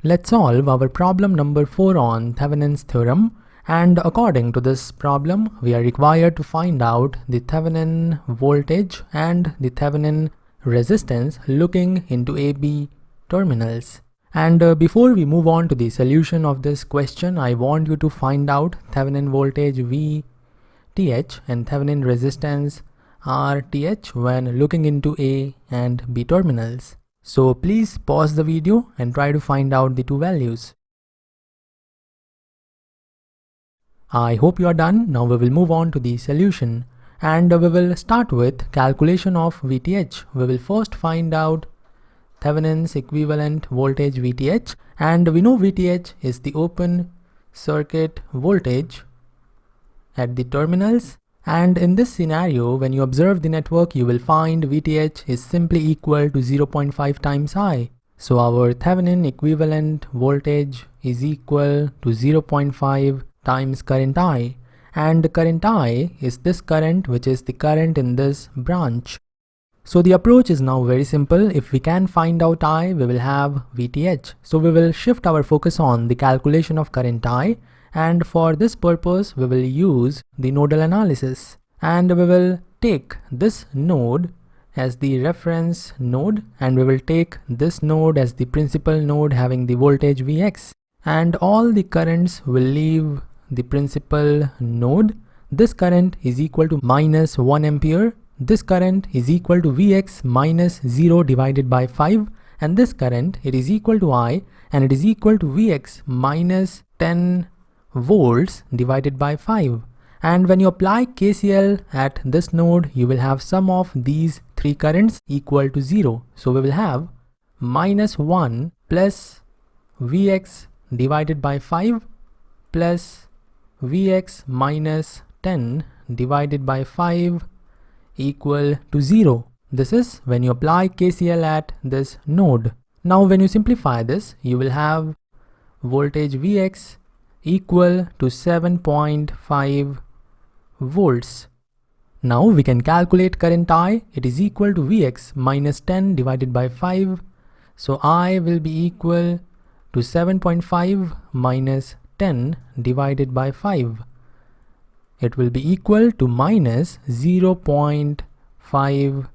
Let's solve our problem number 4 on Thevenin's theorem, and according to this problem we are required to find out the Thevenin voltage and the Thevenin resistance looking into AB terminals. And before we move on to the solution of this question, I want you to find out Thevenin voltage VTh and Thevenin resistance RTh when looking into A and B terminals. So please pause the video and try to find out the two values. I hope you are done. Now we will move on to the solution, and we will start with calculation of VTh. We will first find out Thevenin's equivalent voltage VTh, and we know VTh is the open circuit voltage at the terminals. And in this scenario, when you observe the network, you will find VTh is simply equal to 0.5 times I. So our Thevenin equivalent voltage is equal to 0.5 times current I. And current I is this current, which is the current in this branch. So the approach is now very simple. If we can find out I, we will have VTh. So we will shift our focus on the calculation of current I. And for this purpose, we will use the nodal analysis, and we will take this node as the reference node, and we will take this node as the principal node having the voltage Vx, and all the currents will leave the principal node. This current is equal to minus 1 ampere. This current is equal to Vx minus 0 divided by 5, and this current, it is equal to I, and it is equal to Vx minus 10 volts divided by 5. And when you apply KCL at this node, you will have sum of these three currents equal to 0. So we will have minus 1 plus Vx divided by 5 plus Vx minus 10 divided by 5 equal to 0. This is when you apply KCL at this node. Now when you simplify this, you will have voltage Vx equal to 7.5 volts. Now we can calculate current I. It is equal to Vx minus 10 divided by 5. So I will be equal to 7.5 minus 10 divided by 5. It will be equal to minus 0.5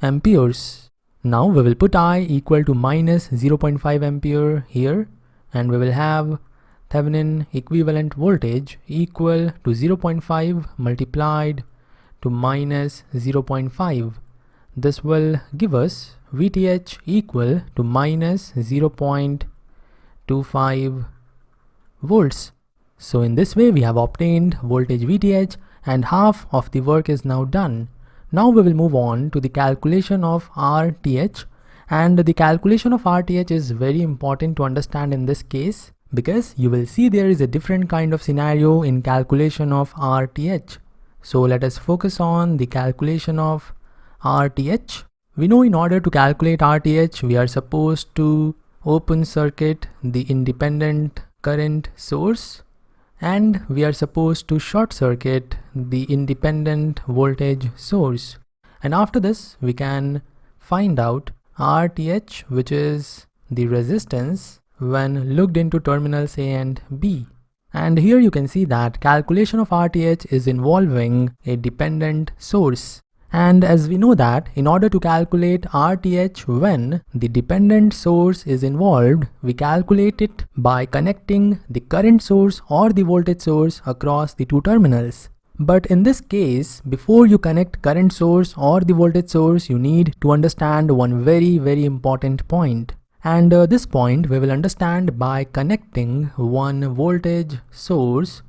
amperes. Now we will put I equal to minus 0.5 ampere here, and we will have Thevenin equivalent voltage equal to 0.5 multiplied to minus 0.5. This will give us VTh equal to minus 0.25 volts. So in this way we have obtained voltage VTh, and half of the work is now done. Now we will move on to the calculation of RTh, and the calculation of RTh is very important to understand in this case, because you will see there is a different kind of scenario in calculation of RTh. So let us focus on the calculation of RTh. We know in order to calculate RTh, we are supposed to open circuit the independent current source, and we are supposed to short circuit the independent voltage source. And after this, we can find out RTh, which is the resistance when looked into terminals A and B. And here you can see that calculation of RTh is involving a dependent source. And as we know that in order to calculate RTh when the dependent source is involved, we calculate it by connecting the current source or the voltage source across the two terminals. But in this case, before you connect current source or the voltage source, you need to understand one very important point. And this point we will understand by connecting one voltage source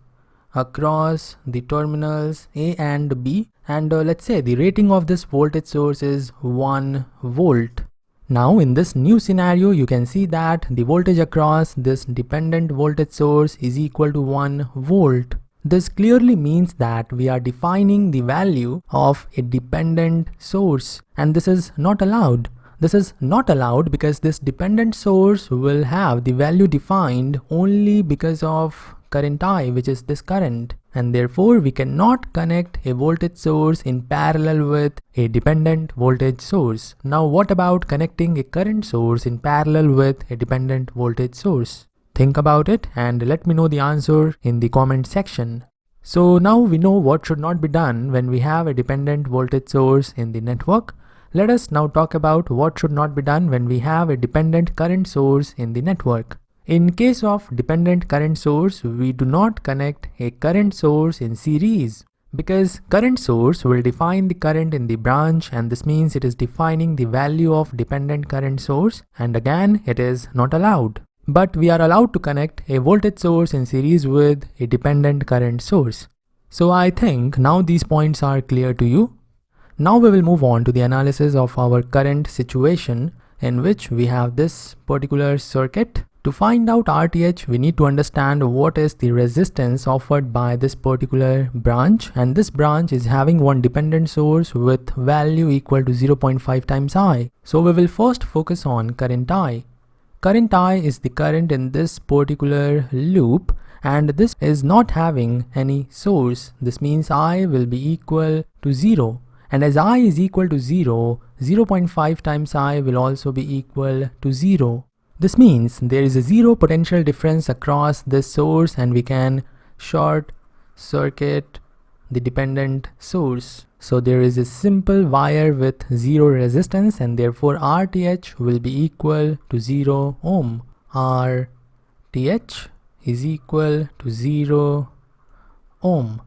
across the terminals A and B, and let's say the rating of this voltage source is 1 volt. Now in this new scenario, you can see that the voltage across this dependent voltage source is equal to 1 volt. This clearly means that we are defining the value of a dependent source, and this is not allowed. This is not allowed because this dependent source will have the value defined only because of current I, which is this current, and therefore we cannot connect a voltage source in parallel with a dependent voltage source. Now what about connecting a current source in parallel with a dependent voltage source? Think about it and let me know the answer in the comment section. So now we know what should not be done when we have a dependent voltage source in the network. Let us now talk about what should not be done when we have a dependent current source in the network. In case of dependent current source, we do not connect a current source in series because current source will define the current in the branch, and this means it is defining the value of dependent current source, and again it is not allowed. But we are allowed to connect a voltage source in series with a dependent current source. So I think now these points are clear to you. Now we will move on to the analysis of our current situation in which we have this particular circuit. To find out RTh, we need to understand what is the resistance offered by this particular branch, and this branch is having one dependent source with value equal to 0.5 times I. So we will first focus on current I. Current I is the current in this particular loop, and this is not having any source. This means I will be equal to 0. And as I is equal to 0, 0.5 times I will also be equal to 0. This means there is a zero potential difference across this source, and we can short circuit the dependent source. So there is a simple wire with zero resistance, and therefore RTh will be equal to 0 ohm. RTh is equal to 0 ohm.